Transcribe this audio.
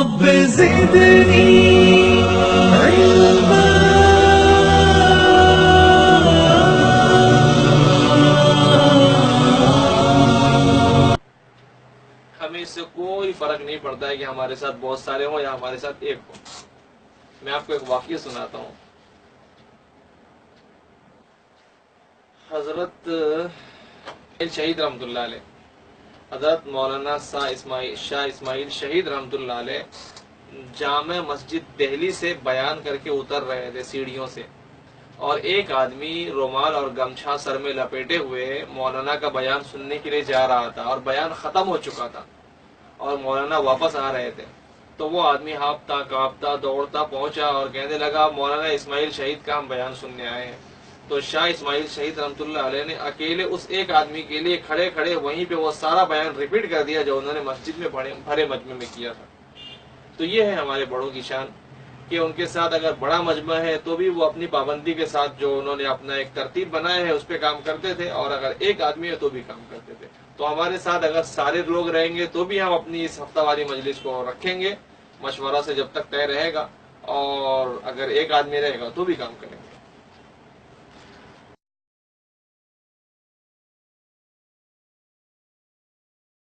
رب زدنی علما. ہمیں اس سے کوئی فرق نہیں پڑتا ہے کہ ہمارے ساتھ بہت سارے ہوں یا ہمارے ساتھ ایک ہو. میں آپ کو ایک واقعہ سناتا ہوں. حضرت شہید رحمۃ اللہ علیہ، حضرت مولانا شاہ اسماعیل شہید رحمۃ اللہ علیہ جامع مسجد دہلی سے بیان کر کے اتر رہے تھے سیڑھیوں سے، اور ایک آدمی رومال اور گمچھا سر میں لپیٹے ہوئے مولانا کا بیان سننے کے لیے جا رہا تھا، اور بیان ختم ہو چکا تھا اور مولانا واپس آ رہے تھے. تو وہ آدمی ہانپتا کانپتا دوڑتا پہنچا اور کہنے لگا مولانا اسماعیل شہید کا ہم بیان سننے آئے ہیں. تو شاہ اسماعیل شہید رحمۃ اللہ علیہ نے اکیلے اس ایک آدمی کے لیے کھڑے کھڑے وہیں پہ وہ سارا بیان ریپیٹ کر دیا جو انہوں نے مسجد میں بھرے مجمع میں کیا تھا. تو یہ ہے ہمارے بڑوں کی شان کہ ان کے ساتھ اگر بڑا مجمع ہے تو بھی وہ اپنی پابندی کے ساتھ جو انہوں نے اپنا ایک ترتیب بنایا ہے اس پہ کام کرتے تھے، اور اگر ایک آدمی ہے تو بھی کام کرتے تھے. تو ہمارے ساتھ اگر سارے لوگ رہیں گے تو بھی ہم اپنی اس ہفتہ واری مجلس کو رکھیں گے مشورہ سے جب تک طے رہے گا، اور اگر ایک آدمی رہے گا تو بھی کام کریں گے.